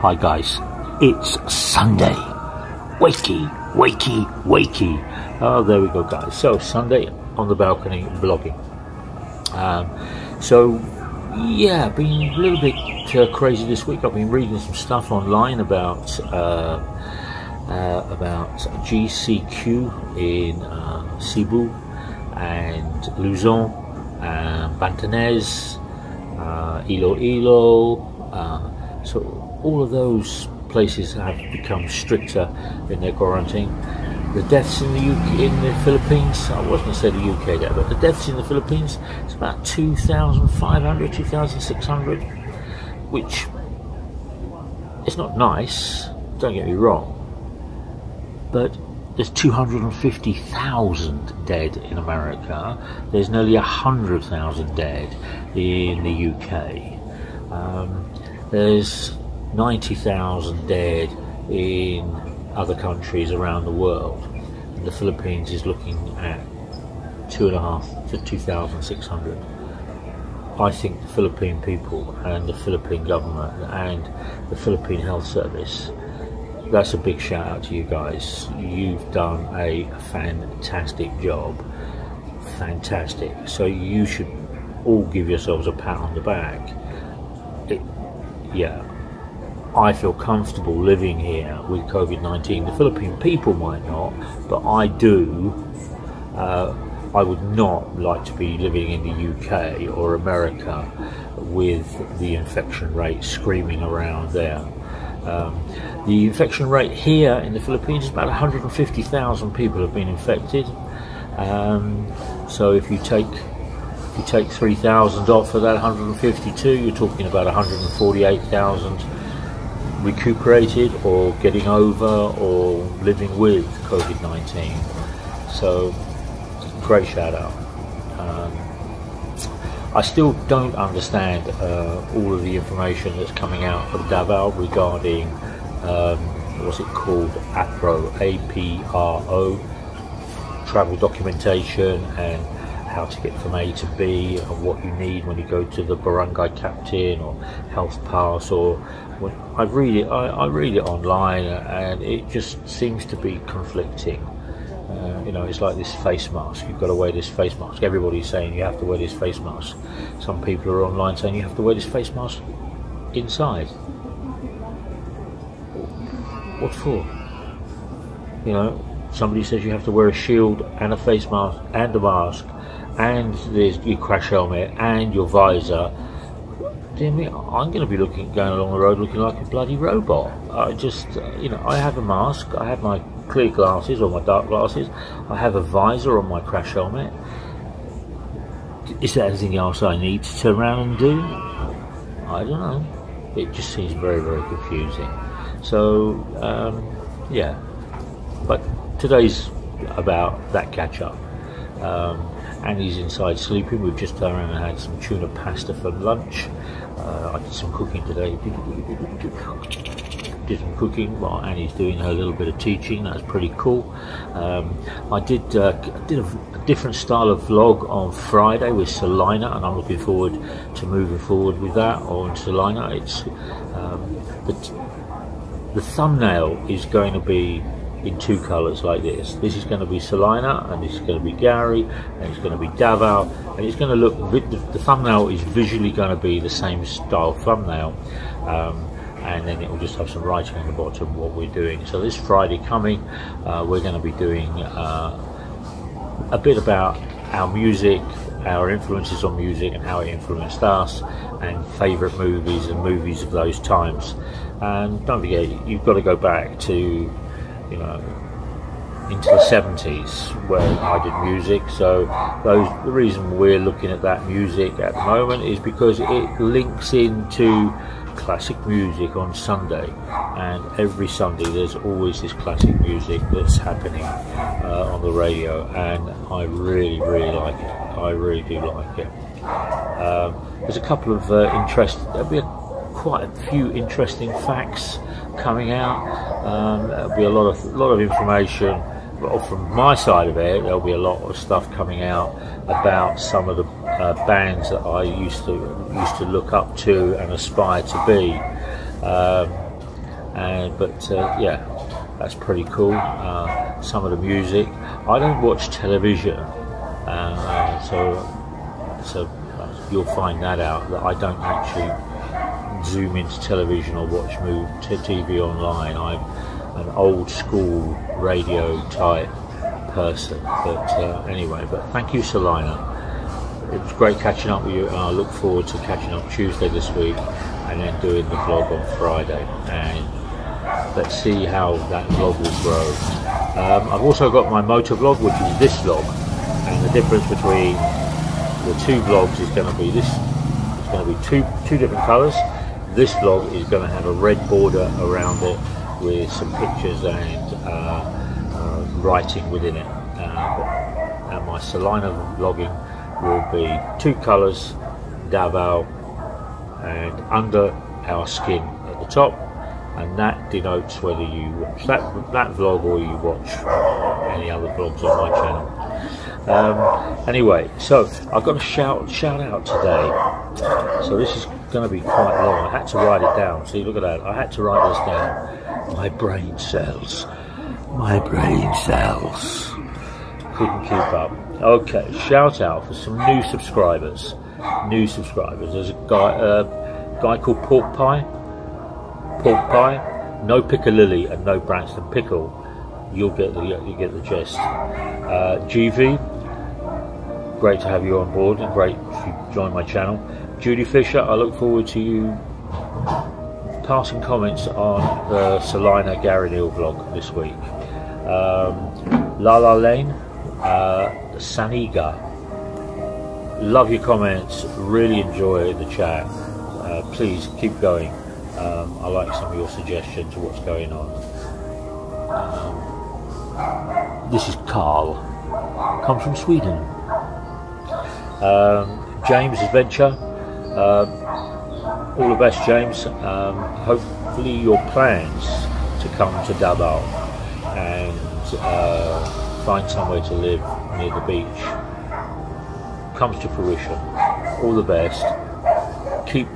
Hi guys, it's Sunday. Wakey, wakey, wakey. Oh, there we go guys. So Sunday on the balcony blogging. So yeah, been a little bit crazy this week. I've been reading some stuff online about GCQ in Cebu and Luzon, Bantanez, Iloilo. So all of those places have become stricter in their quarantine. The deaths in the Philippines, I wasn't going to say the UK there, but the deaths in the Philippines, it's about 2,500, 2,600, which is not nice, don't get me wrong, but there's 250,000 dead in America. There's nearly 100,000 dead in the UK. There's 90,000 dead in other countries around the world. And the Philippines is looking at 2,500 to 2,600. I think the Philippine people and the Philippine government and the Philippine Health Service, that's a big shout out to you guys. You've done a fantastic job. Fantastic. So you should all give yourselves a pat on the back. Yeah, I feel comfortable living here with COVID-19. The Philippine people might not, but I do. I would not like to be living in the UK or America with the infection rate screaming around there. The infection rate here in the Philippines is about 150,000 people have been infected. So if you take 3,000 off of that 152, you're talking about 148,000 recuperated or getting over or living with COVID-19. So great shout out. I still don't understand all of the information that's coming out of DAVAO regarding what's it called, APRO, APRO, travel documentation and how to get from A to B and what you need when you go to the barangay captain or health pass. Or when I read it online and it just seems to be conflicting. You know, it's like this face mask. You've got to wear this face mask. Everybody's saying you have to wear this face mask. Some people are online saying you have to wear this face mask inside. What for? You know, somebody says you have to wear a shield and a face mask and a mask, and there's your crash helmet and your visor. Dear me, I'm going to be going along the road looking like a bloody robot. I just, you know, I have a mask, I have my clear glasses or my dark glasses, I have a visor on my crash helmet. Is there anything else I need to turn around and do? I don't know. It just seems very, very confusing. So, yeah. But today's about that catch up. Annie's inside sleeping. We've just turned around and had some tuna pasta for lunch. I did some cooking today. Did some cooking while Annie's doing her little bit of teaching. That's pretty cool. I did a different style of vlog on Friday with Salina, and I'm looking forward to moving forward with that on Salina. It's the thumbnail is going to be in two colours like this. This is going to be Salina, and this is going to be Garry, and it's going to be DAVAO, and it's going to look, the thumbnail is visually going to be the same style thumbnail, and then it will just have some writing on the bottom what we're doing. So this Friday coming, we're going to be doing a bit about our music, our influences on music and how it influenced us, and favourite movies and movies of those times. And don't forget, you've got to go back to, you know, into the 70s where I did music. So the reason we're looking at that music at the moment is because it links into classic music on Sunday, and every Sunday there's always this classic music that's happening on the radio, and I really like it. I really do like it. There's a couple of there'll be quite a few interesting facts coming out. There'll be a lot of information. Well, from my side of it, there'll be a lot of stuff coming out about some of the bands that I used to look up to and aspire to be. But yeah, that's pretty cool. Some of the music. I don't watch television, so you'll find that out, that I don't actually zoom into television or watch TV online. I'm an old school radio type person. But anyway, but thank you, Salina. It was great catching up with you, and I look forward to catching up Tuesday this week and then doing the vlog on Friday, and let's see how that vlog will grow. I've also got my motor vlog, which is this vlog, and the difference between the two vlogs is going to be this. It's going to be two different colours. This vlog is going to have a red border around it with some pictures and writing within it. And my Salina vlogging will be two colours, DAVAO, and under our skin at the top, and that denotes whether you watch that vlog or you watch any other vlogs on my channel. Anyway, so I've got a shout out today. So this is going to be quite long. I had to write it down. See, look at that. I had to write this down. My brain cells. Couldn't keep up. Okay, shout out for some new subscribers. There's a guy called Pork Pie, no Piccalilli and no Braxton Pickle. You'll get the gist. GV, great to have you on board, and great to join my channel. Judy Fisher, I look forward to you passing comments on the Salina Garry Kneale vlog this week. Lala Lane, Saniga, love your comments, really enjoy the chat. Please keep going. I like some of your suggestions of what's going on. This is Carl, comes from Sweden. James Adventure, all the best, James. Hopefully your plans to come to DAVAO and find somewhere to live near the beach comes to fruition. All the best. Keep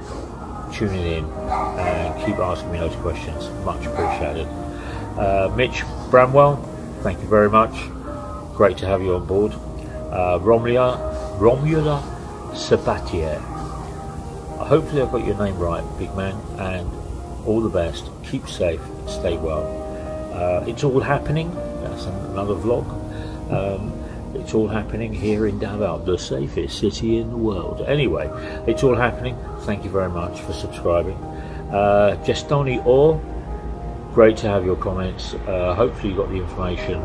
tuning in and keep asking me those questions. Much appreciated. Mitch Bramwell, thank you very much. Great to have you on board. Romula Sabatier. Hopefully I've got your name right, big man, and all the best. Keep safe, stay well. It's all happening. That's another vlog. It's all happening here in DAVAO, the safest city in the world. Anyway, it's all happening. Thank you very much for subscribing. Gestoni Orr, great to have your comments. Hopefully you got the information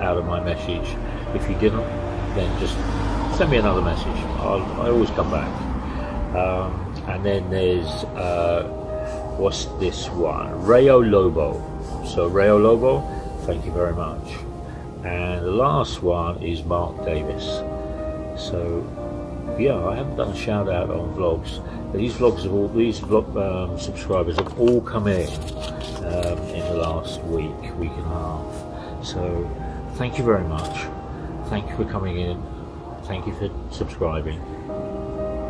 out of my message. If you didn't, then just send me another message. I always come back. And then there's what's this one? Rayo Lobo. So Rayo Lobo, thank you very much. And the last one is Mark Davis. So yeah, I haven't done a shout out on vlogs. These subscribers have all come in the last week and a half. So thank you very much. Thank you for coming in. Thank you for subscribing.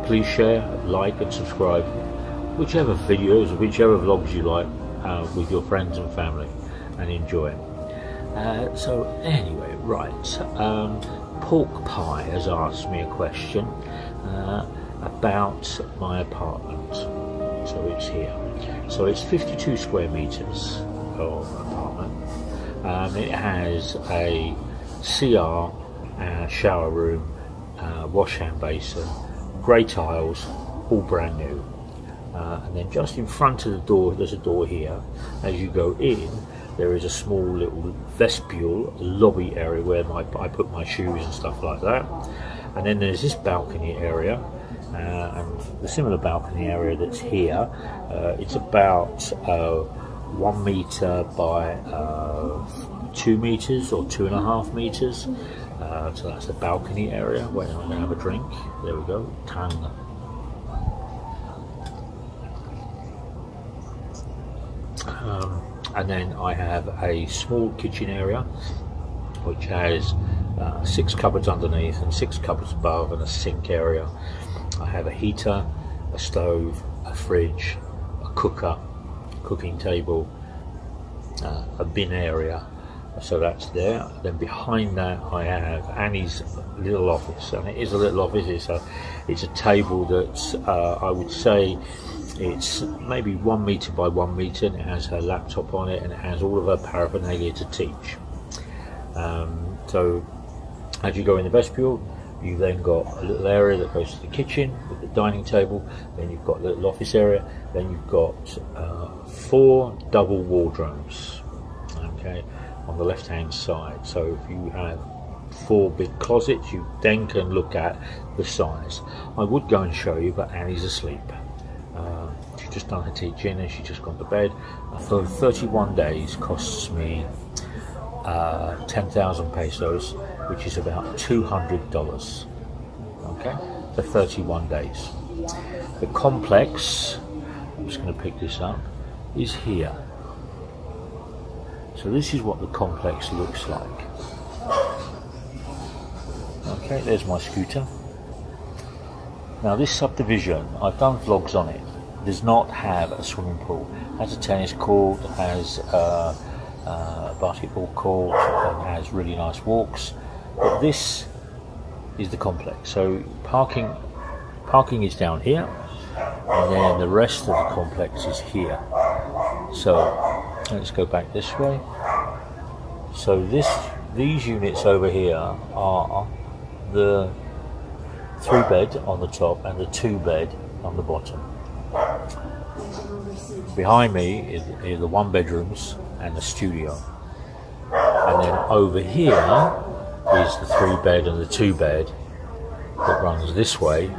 Please share, like and subscribe whichever videos, whichever vlogs you like with your friends and family, and enjoy it. So anyway, right, Pork Pie has asked me a question about my apartment. So it's here. So it's 52 square meters of apartment. It has a CR, shower room, wash hand basin, grey tiles, all brand new. And then just in front of the door, there's a door here. As you go in, there is a small little vestibule, lobby area where I put my shoes and stuff like that. And then there's this balcony area, and the similar balcony area that's here. It's about 1 meter by 2 meters or 2.5 meters. So that's the balcony area where I'm going to have a drink. There we go, Tang. And then I have a small kitchen area which has 6 cupboards underneath and 6 cupboards above, and a sink area. I have a heater, a stove, a fridge, a cooker, cooking table, a bin area, so that's there. Then behind that I have Annie's little office, and it is a little office. It's a table that's I would say it's maybe 1 meter by 1 meter, and it has her laptop on it, and it has all of her paraphernalia to teach. So as you go in the vestibule, you then got a little area that goes to the kitchen with the dining table, then you've got a little office area, then you've got 4 double wardrobes, okay, on the left hand side. So if you have 4 big closets, you then can look at the size. I would go and show you, but Annie's asleep. She's just done her teaching and she's just gone to bed. For 31 days costs me 10,000 pesos, which is about $200, okay, for 31 days. The complex, I'm just going to pick this up, is here. So this is what the complex looks like. Okay, there's my scooter. Now this subdivision, I've done vlogs on it, does not have a swimming pool. It has a tennis court, it has a basketball court, and has really nice walks. But this is the complex. So parking is down here, and then the rest of the complex is here. So let's go back this way. So these units over here are the 3-bed on the top and the 2-bed on the bottom. Behind me is the 1-bedrooms and the studio, and then over here is the 3-bed and the 2-bed that runs this way,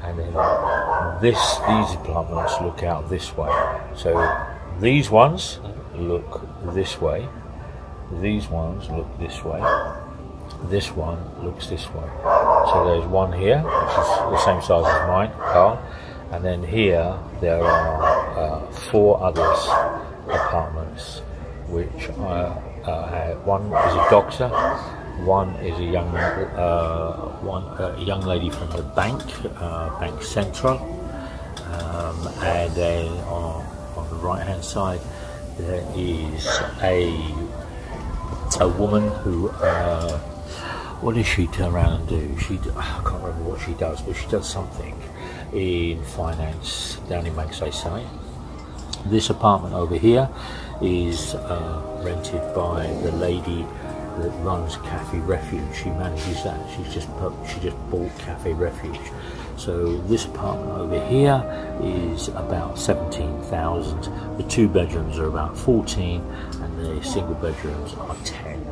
and then these apartments look out this way. So these ones look this way, these ones look this way, this one looks this way. So there's one here, which is the same size as mine, Carl, and then here there are 4 others apartments, which one is a doctor, one is a young lady from the bank, Bank Central, and then on the right hand side there is a woman who what does she turn around and do? I can't remember what she does, but she does something in finance down in Magsaysay. This apartment over here is rented by the lady that runs Cafe Refuge. She manages that. She just bought Cafe Refuge. So this apartment over here is about 17,000. The 2 bedrooms are about 14, and the single bedrooms are 10.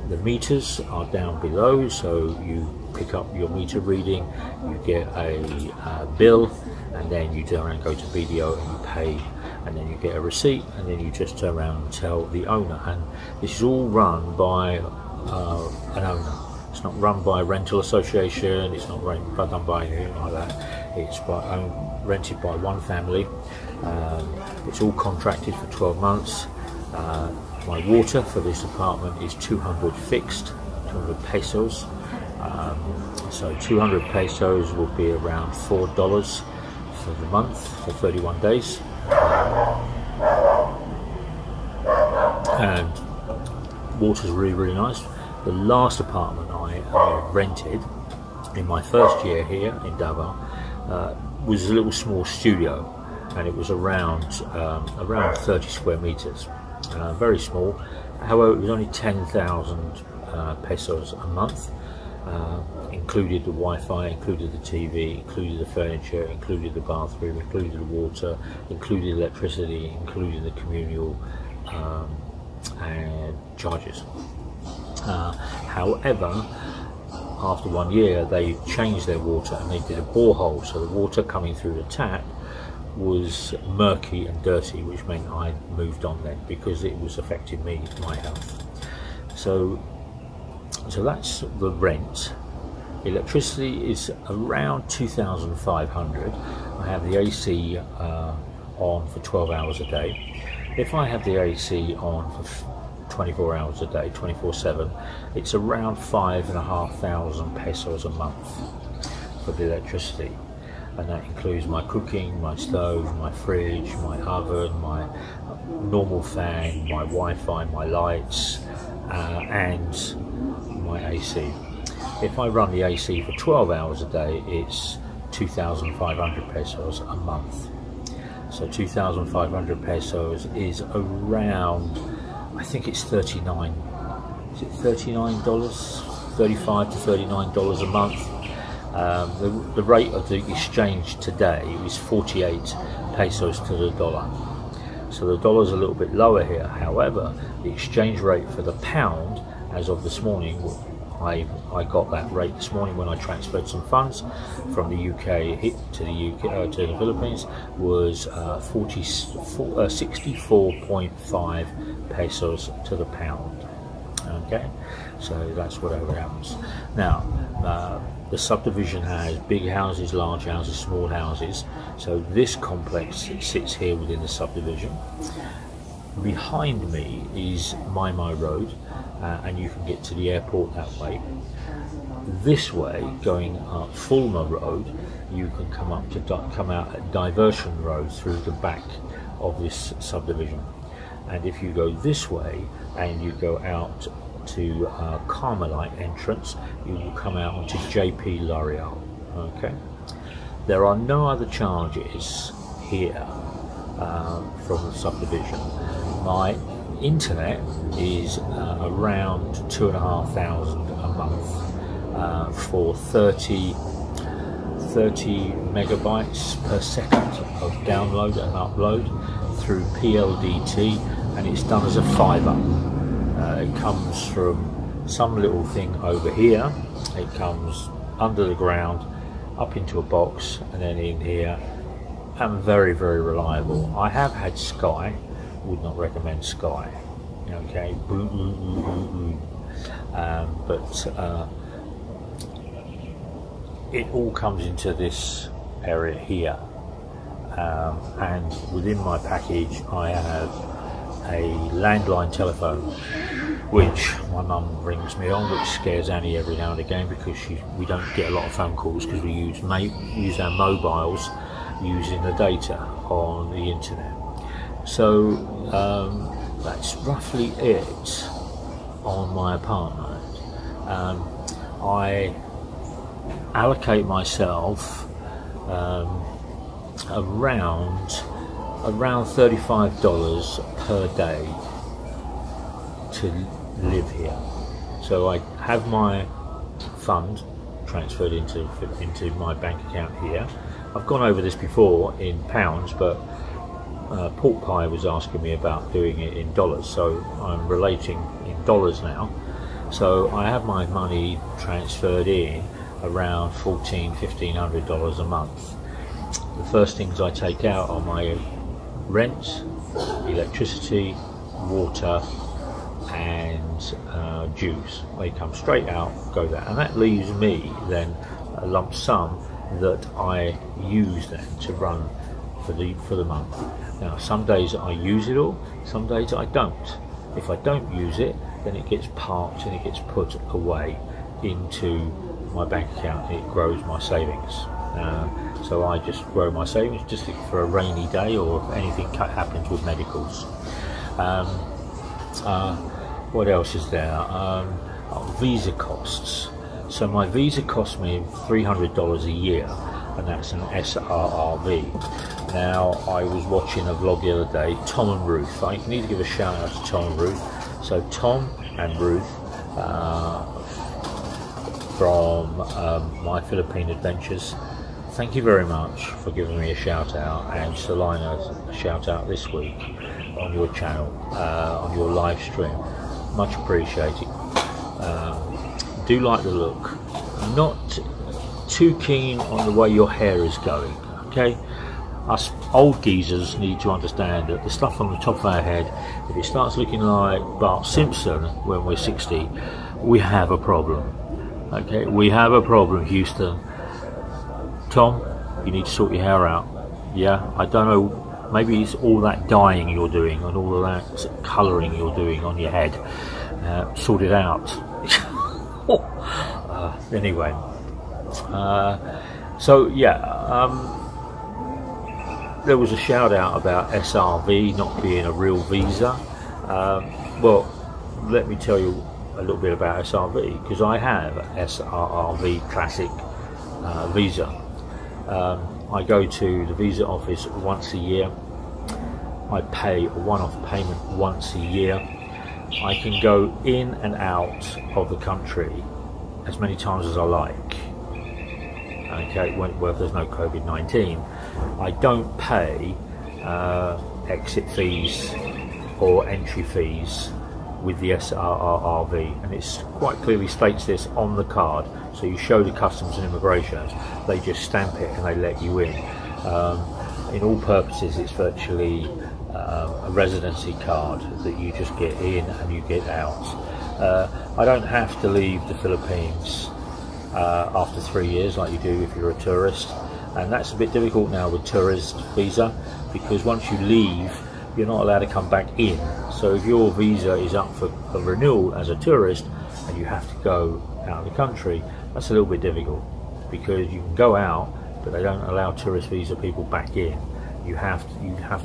The meters are down below, so you pick up your meter reading, you get a bill, and then you turn around and go to BDO and you pay, and then you get a receipt, and then you just turn around and tell the owner. And this is all run by an owner. It's not run by a rental association, it's not done by anything like that. It's rented by one family. It's all contracted for 12 months. My water for this apartment is 200 fixed, 200 pesos. So 200 pesos will be around $4 for the month for 31 days. And water's really, really nice. The last apartment I rented in my first year here in DAVAO was a little small studio, and it was around 30 square meters. Very small. However, it was only 10,000 pesos a month. Included the Wi-Fi, included the TV, included the furniture, included the bathroom, included the water, included electricity, included the communal and charges. However, after 1 year they changed their water and they did a borehole, so the water coming through the tap was murky and dirty, which meant I moved on then because it was affecting me, my health. So that's the rent. Electricity is around 2,500. I have the AC on for 12 hours a day. If I have the AC on for 24 hours a day, 24/7, it's around 5,500 pesos a month for the electricity. And that includes my cooking, my stove, my fridge, my oven, normal fan, my Wi-Fi, my lights, and my AC. If I run the AC for 12 hours a day, it's 2,500 pesos a month. So 2,500 pesos is around, I think it's 39. Is it $39? $35 to $39 a month. The rate of the exchange today is 48 pesos to the dollar. So the dollar's a little bit lower here. However, the exchange rate for the pound, as of this morning, I got that rate this morning when I transferred some funds from the UK to the Philippines, was 64.5 pesos to the pound. Okay, so that's whatever happens. Now, the subdivision has big houses, large houses, small houses. So this complex sits here within the subdivision. Behind me is My Road, and you can get to the airport that way. This way, going up Fulma Road, you can come out at Diversion Road through the back of this subdivision. And if you go this way and you go out to Carmelite entrance, you will come out onto JP L'Oreal. Okay, there are no other charges here from the subdivision. My internet is around 2,500 a month for 30 megabytes per second of download and upload through PLDT, and it's done as a fiber. It comes from some little thing over here, it comes under the ground, up into a box, and then in here, and very, very reliable. I have had Sky, would not recommend Sky, okay, but it all comes into this area here, and within my package I have a landline telephone, which my mum rings me on, which scares Annie every now and again, because we don't get a lot of phone calls because we use our mobiles using the data on the internet. So that's roughly it on my apartment. I allocate myself around $35 per day to live here. So I have my fund transferred into my bank account here. I've gone over this before in pounds, but Pork Pie was asking me about doing it in dollars, so I'm relating in dollars now. So I have my money transferred in around $1,500 a month. The first things I take out are my rent, electricity, water, and dues. They come straight out, go there, and that leaves me then a lump sum that I use then to run for the month. Now, some days I use it all, some days I don't. If I don't use it, then it gets parked and it gets put away into my bank account. It grows my savings. So I just grow my savings just for a rainy day, or if anything happens with medicals. What else is there? Visa costs. So my visa costs me $300 a year, and that's an SRRV. Now, I was watching a vlog the other day, Tom and Ruth. I need to give a shout out to Tom and Ruth. So Tom and Ruth from My Philippine Adventures, thank you very much for giving me a shout out, and Selina a shout out this week on your channel, on your live stream. Much appreciated. Do like the look. Not too keen on the way your hair is going, okay? Us old geezers need to understand that the stuff on the top of our head, if it starts looking like Bart Simpson when we're 60, we have a problem. Okay, we have a problem, Houston. Tom, you need to sort your hair out. Yeah, I don't know, maybe it's all that dyeing you're doing and all of that colouring you're doing on your head. Sort it out. Anyway, so yeah, there was a shout out about SRV not being a real visa. Well, let me tell you a little bit about SRV, because I have SRV Classic visa. I go to the visa office once a year. I pay a one-off payment once a year. I can go in and out of the country as many times as I like. Okay, well, if there's no COVID-19, I don't pay exit fees or entry fees with the SRRV, and it quite clearly states this on the card. So you show the customs and immigration, they just stamp it and they let you in. In all purposes, it's virtually a residency card that you just get in and you get out. I don't have to leave the Philippines after 3 years like you do if you're a tourist, and that's a bit difficult now with tourist visa, because once you leave you're not allowed to come back in. So if your visa is up for renewal as a tourist and you have to go out of the country, that's a little bit difficult, because you can go out but they don't allow tourist visa people back in. You have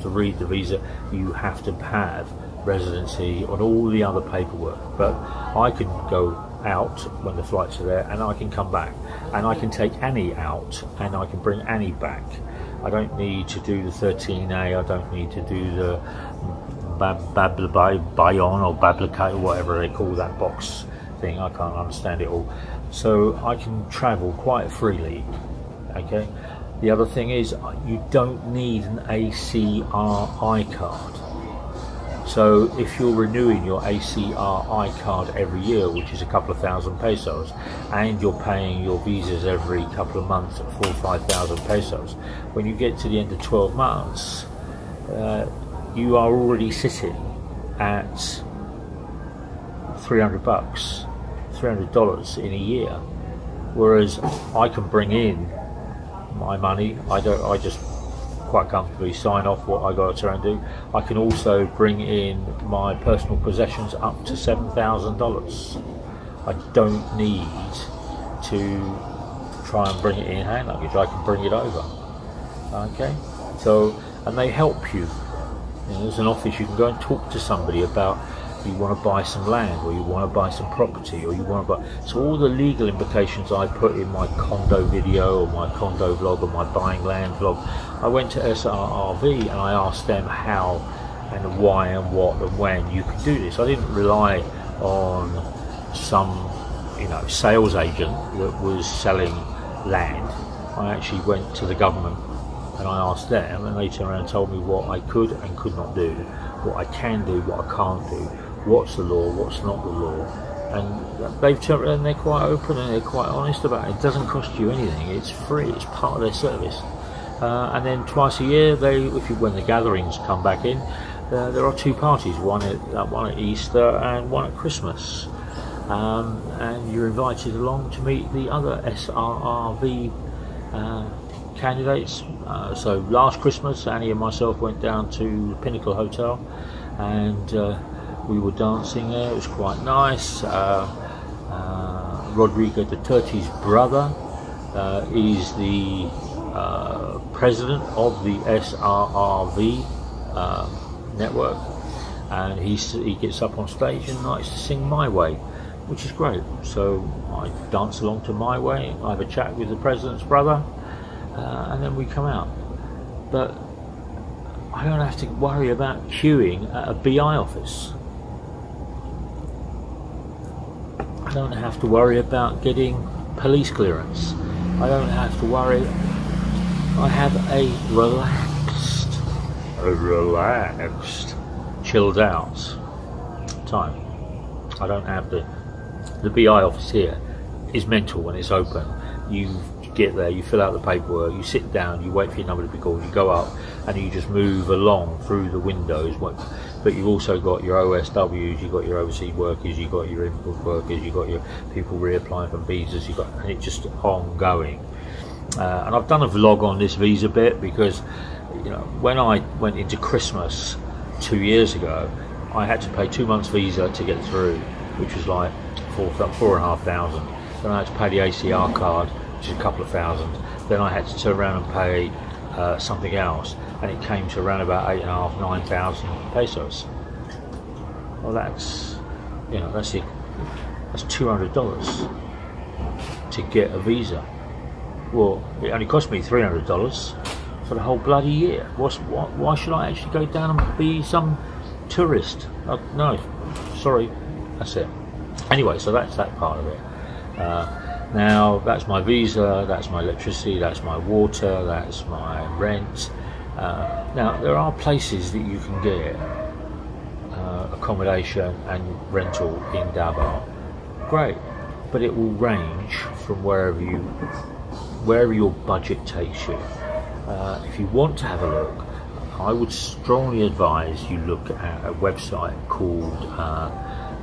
to read the visa, you have to have residency on all the other paperwork. But I can go out when the flights are there and I can come back, and I can take Annie out and I can bring Annie back. I don't need to do the 13A, I don't need to do the Bayon or Bablicate or whatever they call that box thing. I can't understand it all. So I can travel quite freely. Okay. The other thing is, you don't need an ACRI card. So if you're renewing your ACRI card every year, which is a couple of thousand pesos, and you're paying your visas every couple of months at 4,000 or 5,000 pesos, when you get to the end of 12 months, you are already sitting at $300, $300 in a year. Whereas I can bring in my money. I just quite comfortably sign off what I got to try and do. I can also bring in my personal possessions up to $7,000. I don't need to try and bring it in hand luggage. I can bring it over. Okay, so, and they help you. There's an office, you can go and talk to somebody about, you want to buy some land, or you want to buy some property, or you want to buy, so all the legal implications I put in my condo video or my condo vlog or my buying land vlog. I went to SRRV and I asked them how and why and what and when you can do this. I didn't rely on some, sales agent that was selling land. I actually went to the government and I asked them, and they turned around and told me what I could and could not do, what I can do, what I can't do, what's the law, what's not the law. And they've turned around and they're quite open and they're quite honest about it. It doesn't cost you anything, it's free, it's part of their service. And then twice a year, when the gatherings come back in, there are two parties, one at Easter and one at Christmas. And you're invited along to meet the other SRRV candidates. So last Christmas, Annie and myself went down to the Pinnacle Hotel, and we were dancing there. It was quite nice. Rodrigo Duterte's brother is the president of the SRRV network, and he gets up on stage and likes to sing My Way, which is great. So I dance along to My Way, I have a chat with the president's brother, and then we come out. But I don't have to worry about queuing at a BI office. I don't have to worry about getting police clearance. I don't have to worry. I have a relaxed, chilled out time. I don't have the BI office here is mental when it's open. You get there, you fill out the paperwork, you sit down, you wait for your number to be called, you go up and you just move along through the windows. But you've also got your OSWs, you've got your overseas workers, you've got your import workers, you've got your people reapplying for visas, and it's just ongoing. And I've done a vlog on this visa bit because, when I went into Christmas 2 years ago, I had to pay 2 months visa to get through, which was like $4,500. Then I had to pay the ACR card, which is a couple of thousand. Then I had to turn around and pay something else. and it came to around about 8,500, 9,000 pesos. Well, that's, you know, that's $200 to get a visa. Well, it only cost me $300 for the whole bloody year. Why should I actually go down and be some tourist? No, sorry, that's it. Anyway, so that's that part of it. Now, that's my visa, that's my electricity, that's my water, that's my rent. Now, there are places that you can get accommodation and rental in DAVAO. Great, but it will range from wherever your budget takes you. If you want to have a look, I would strongly advise you look at a website called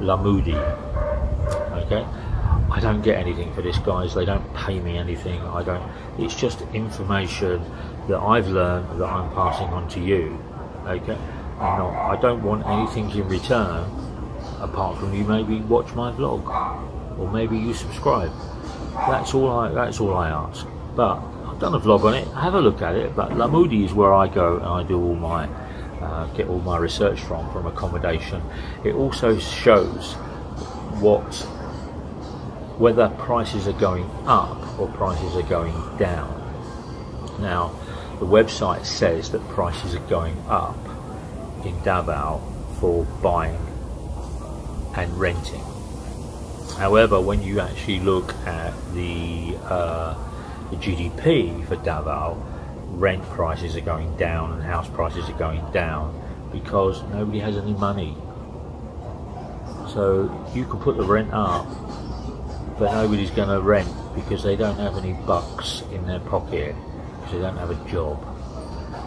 Lamudi. Okay, I don't get anything for this, guys. They don't pay me anything. It's just information that I've learned that I'm passing on to you. Okay, I don't want anything in return apart from you maybe watch my vlog or maybe you subscribe. That's all I ask. But I've done a vlog on it. Have a look at it. But Lamudi is where I go and I do all my get all my research from accommodation. It also shows whether prices are going up or prices are going down. Now, the website says that prices are going up in DAVAO for buying and renting. However, when you actually look at the GDP for DAVAO, rent prices are going down and house prices are going down because nobody has any money. So you can put the rent up, but nobody's going to rent because they don't have any bucks in their pocket because they don't have a job.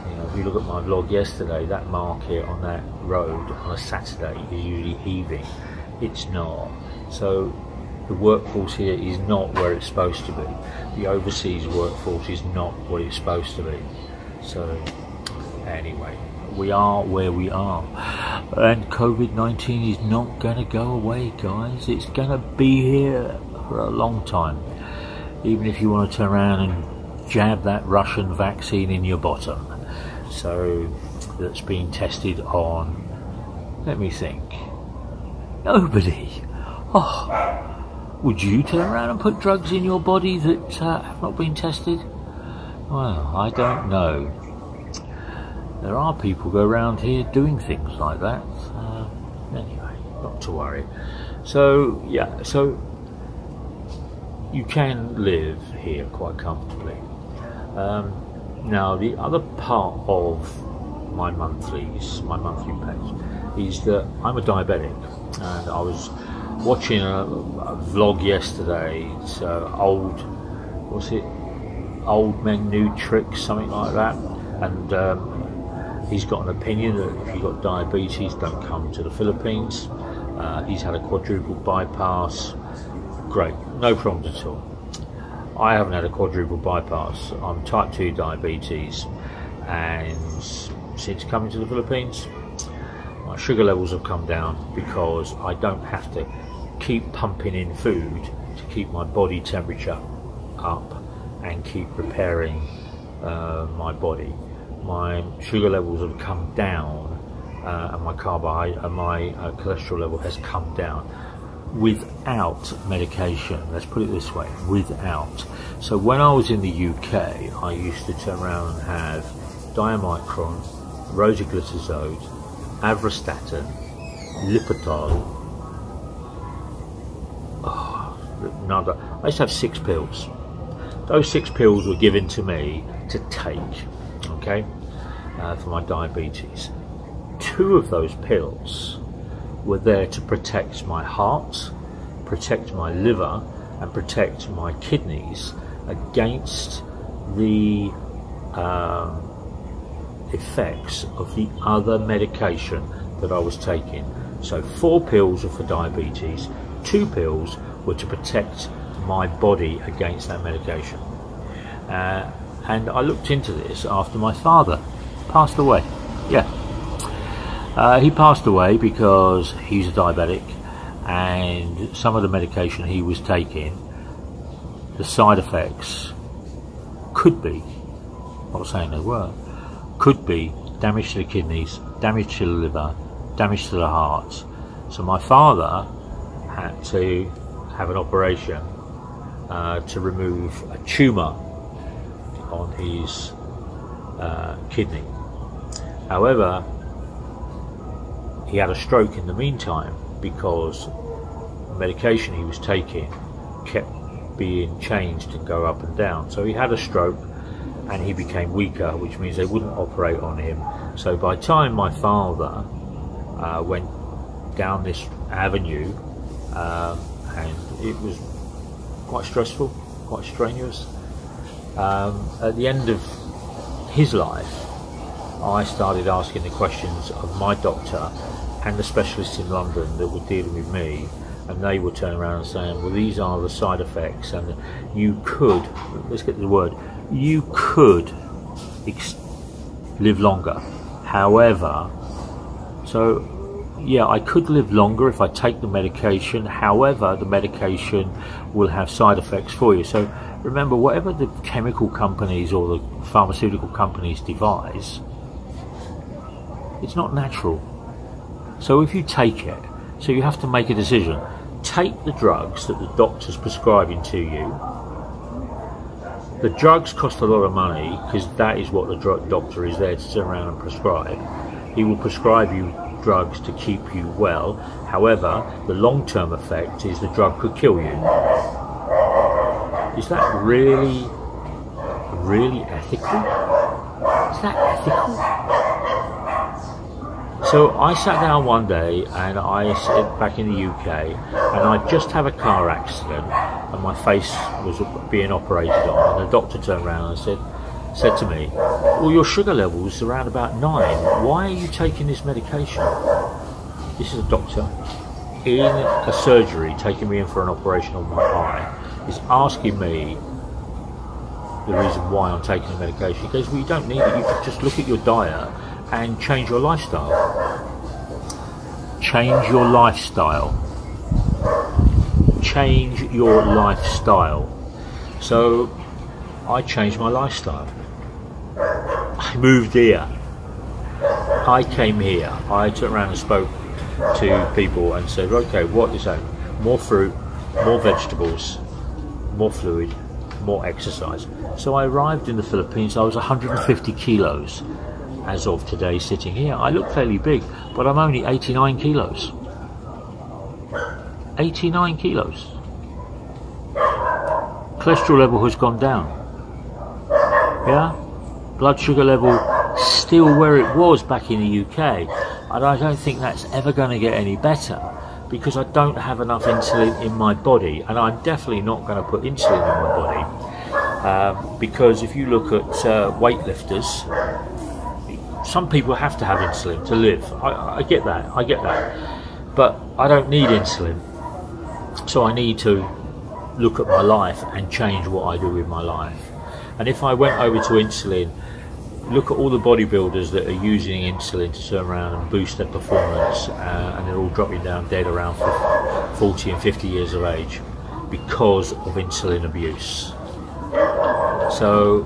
You know, if you look at my vlog yesterday, that market on that road on a Saturday is usually heaving. It's not. So the workforce here is not where it's supposed to be. The overseas workforce is not what it's supposed to be. So anyway, we are where we are, and COVID-19 is not going to go away, guys. It's going to be here for a long time, even if you want to turn around and jab that Russian vaccine in your bottom. So that's being tested on, let me think, nobody. Oh, would you turn around and put drugs in your body that have not been tested? Well, I don't know. There are people go around here doing things like that. Anyway, not to worry. So yeah, so you can live here quite comfortably. Now the other part of my monthly page is that I'm a diabetic, and I was watching a vlog yesterday. It's old men new tricks, something like that, and he's got an opinion that if you've got diabetes, don't come to the Philippines. He's had a quadruple bypass. Great, no problems at all. I haven't had a quadruple bypass. I'm type 2 diabetes, and since coming to the Philippines, my sugar levels have come down because I don't have to keep pumping in food to keep my body temperature up and keep repairing my body. My sugar levels have come down, and my cholesterol level has come down without medication. Let's put it this way, without. So when I was in the UK, I used to turn around and have diamicron, rosiglitazone, avorvastatin, Lipitor. I used to have 6 pills. Those 6 pills were given to me to take, okay, for my diabetes. 2 of those pills were there to protect my heart, protect my liver, and protect my kidneys against the effects of the other medication that I was taking. So 4 pills were for diabetes, 2 pills were to protect my body against that medication. And I looked into this after my father passed away. Yeah, he passed away because he's a diabetic, and some of the medication he was taking, the side effects could be, I'm not saying they were, could be damage to the kidneys, damage to the liver, damage to the heart. So my father had to have an operation to remove a tumour on his kidney. However, he had a stroke in the meantime because the medication he was taking kept being changed and go up and down. So he had a stroke and he became weaker, which means they wouldn't operate on him. So by the time my father went down this avenue, and it was quite stressful, quite strenuous. At the end of his life, I started asking the questions of my doctor and the specialists in London that were dealing with me, and they would turn around and saying, well, these are the side effects, and you could, let's get to the word, you could live longer. However, so yeah, I could live longer if I take the medication. However, the medication will have side effects for you. So remember, whatever the chemical companies or the pharmaceutical companies devise, it's not natural. So if you take it, so you have to make a decision. Take the drugs that the doctor's prescribing to you. The drugs cost a lot of money because that is what the doctor is there to turn around and prescribe. He will prescribe you drugs to keep you well. However, the long-term effect is the drug could kill you. Is that really ethical? Is that ethical? So I sat down one day and I said, back in the UK, and I just had a car accident and my face was being operated on, and the doctor turned around and said to me, well, your sugar level's around about 9. Why are you taking this medication? This is a doctor in a surgery taking me in for an operation on my eye, is asking me the reason why I'm taking the medication. He goes, well, you don't need it. You could just look at your diet and change your lifestyle. Change your lifestyle. Change your lifestyle. So I changed my lifestyle. I moved here. I came here. I turned around and spoke to people and said, okay, what is that? More fruit, more vegetables, more fluid, more exercise. So I arrived in the Philippines. I was 150 kilos as of today sitting here. I look fairly big, but I'm only 89 kilos. 89 kilos. Cholesterol level has gone down. Yeah? Blood sugar level still where it was back in the UK, and I don't think that's ever going to get any better because I don't have enough insulin in my body, and I'm definitely not going to put insulin in my body because if you look at weightlifters, some people have to have insulin to live. I get that, but I don't need insulin, so I need to look at my life and change what I do with my life. And if I went over to insulin, look at all the bodybuilders that are using insulin to turn around and boost their performance, and they're all dropping down dead around 40 and 50 years of age because of insulin abuse. So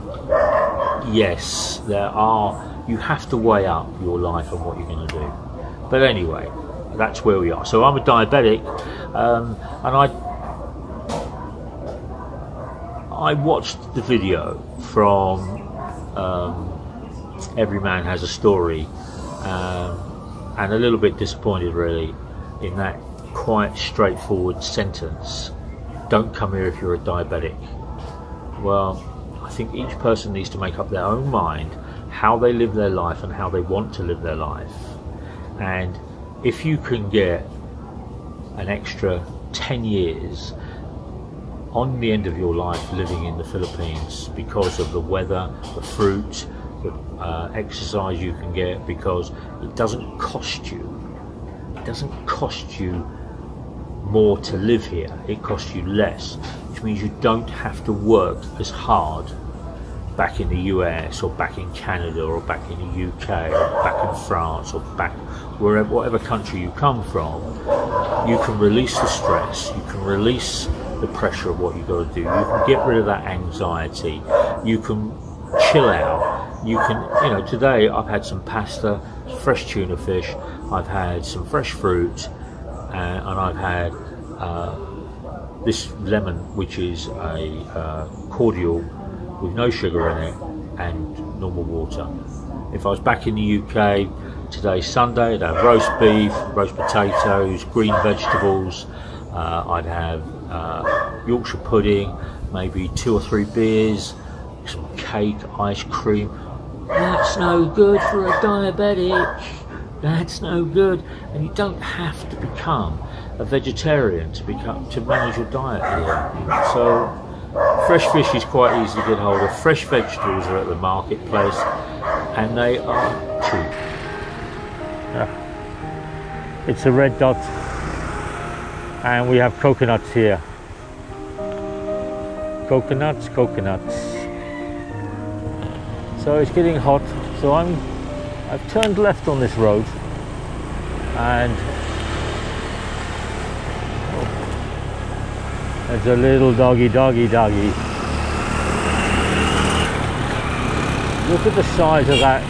yes, you have to weigh up your life and what you're going to do. But anyway, that's where we are. So I'm a diabetic, and I watched the video from Every Man Has a Story, and a little bit disappointed really in that quite straightforward sentence, don't come here if you're a diabetic. Well, I think each person needs to make up their own mind how they live their life and how they want to live their life. And if you can get an extra 10 years on the end of your life living in the Philippines because of the weather, the fruit, the exercise you can get, because it doesn't cost you more to live here, it costs you less, which means you don't have to work as hard back in the US or back in Canada or back in the UK or back in France or back wherever, whatever country you come from. You can release the stress, you can release the pressure of what you've got to do, you can get rid of that anxiety, you can chill out you can, you know, today I've had some pasta, fresh tuna fish, I've had some fresh fruit, and I've had this lemon, which is a cordial with no sugar in it and normal water. If I was back in the UK, today's Sunday, I'd have roast beef, roast potatoes, green vegetables, I'd have Yorkshire pudding, maybe 2 or 3 beers, some cake, ice cream. That's no good for a diabetic. That's no good. And you don't have to become a vegetarian to manage your diet here. So fresh fish is quite easy to get hold of. Fresh vegetables are at the marketplace, and they are cheap. It's a red dot, and we have coconuts here. Coconuts. So it's getting hot, so I've turned left on this road, and there's a little doggy. Look at the size of that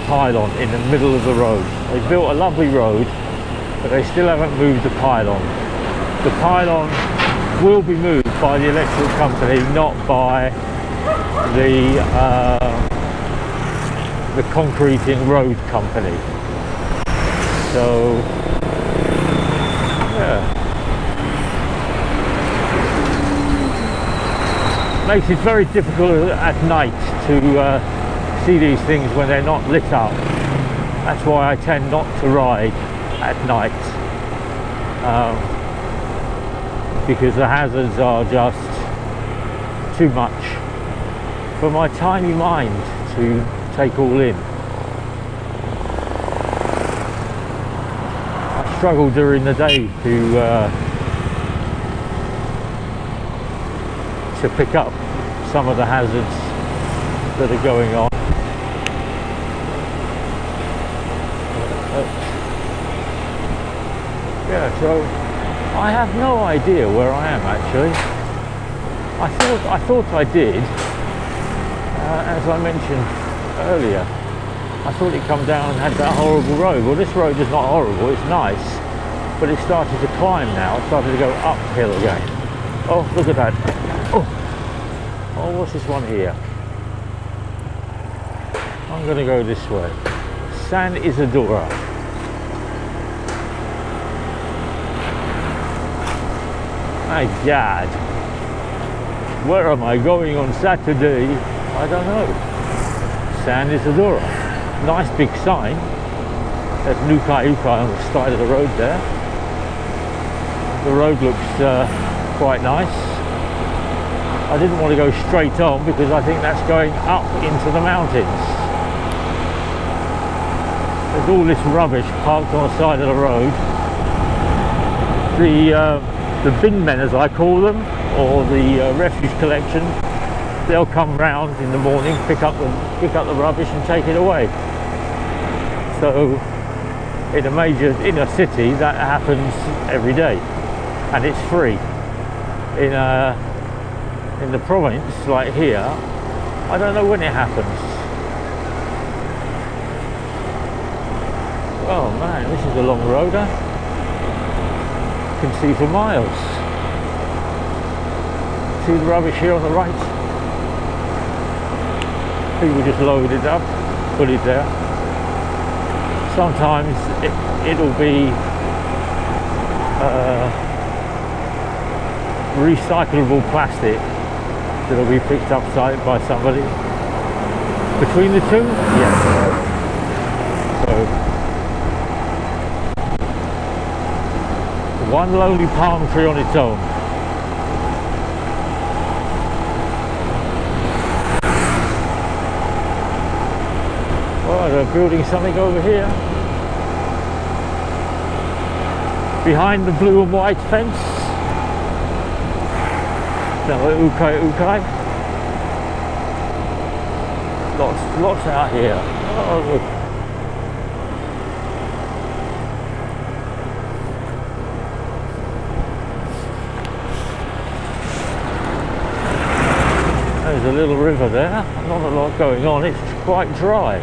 pylon in the middle of the road. They built a lovely road, but they still haven't moved the pylon. The pylon will be moved by the electrical company, not by the concreting road company. So yeah, makes it very difficult at night to see these things when they're not lit up. That's why I tend not to ride at night, because the hazards are just too much for my tiny mind to take all in. I struggle during the day to pick up some of the hazards that are going on. Yeah, so I have no idea where I am actually. I thought I did. As I mentioned earlier, I thought it come down and had that horrible road. Well, this road is not horrible, it's nice, but it's started to climb now. It's started to go uphill again. Oh, look at that. Oh, what's this one here? I'm going to go this way. San Isidora. My God. Where am I going on Saturday? I don't know. San Isidora. Nice big sign. There's Nuka on the side of the road there. The road looks quite nice. I didn't want to go straight on because I think that's going up into the mountains. There's all this rubbish parked on the side of the road. The bin men, as I call them, or the refuse collection, they'll come round in the morning, pick up the rubbish and take it away. So in a major inner city that happens every day, and it's free. In the province, like here, I don't know when it happens. Oh man, this is a long road, huh? You can see for miles. See the rubbish here on the right? People just load it up, put it there. Sometimes it'll be recyclable plastic that'll be picked up by somebody. Between the two, yes. So one lonely palm tree on its own. Oh, they're building something over here. Behind the blue and white fence. Ukai. Lots out here. Oh, look. There's a little river there. not a lot going on, it's quite dry.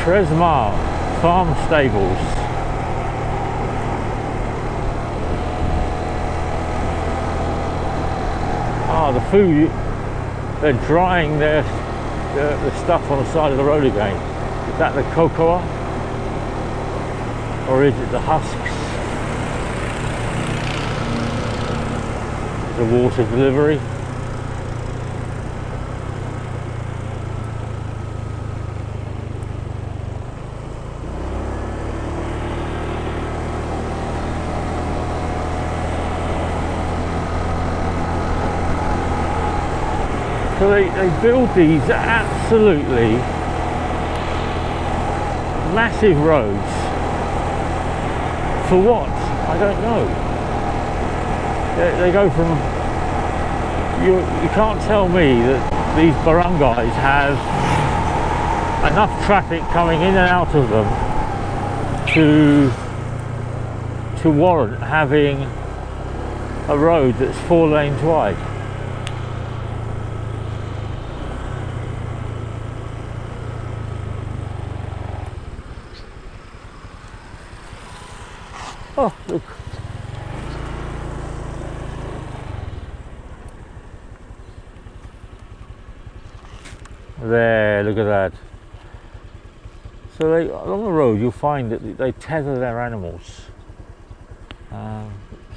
Tresmar Farm Stables. Ah, the food, they're drying the stuff on the side of the road again. Is that the cocoa? Or is it the husks? The water delivery. So they build these absolutely massive roads. For what? I don't know. They go from... You can't tell me that these barangays have enough traffic coming in and out of them to warrant having a road that's 4 lanes wide. Oh, look. There, look at that. So along the road you'll find that they tether their animals so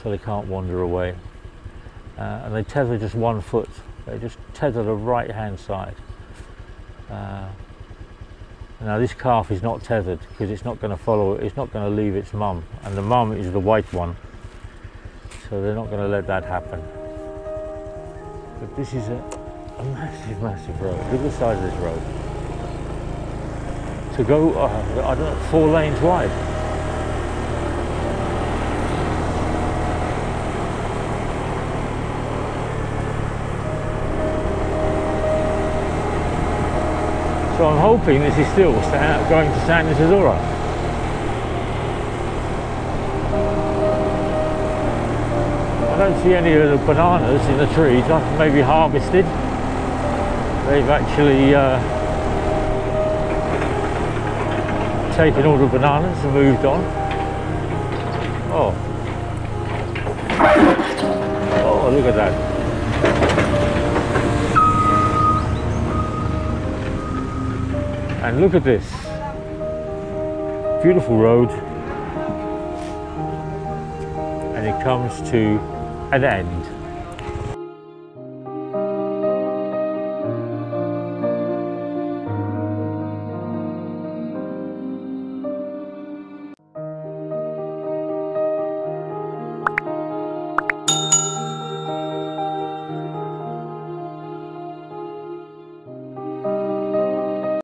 they can't wander away. And they tether just 1 foot. They just tether the right hand side. Now this calf is not tethered because it's not going to follow, it's not going to leave its mum, and the mum is the white one, so they're not going to let that happen. But this is a massive, massive road. Look at the size of this road. To go, I don't know, 4 lanes wide. So I'm hoping this is still going to San Isidoro. I don't see any of the bananas in the trees, maybe harvested. They've actually taken all the bananas and moved on. Oh, look at that. And look at this beautiful road, and it comes to an end.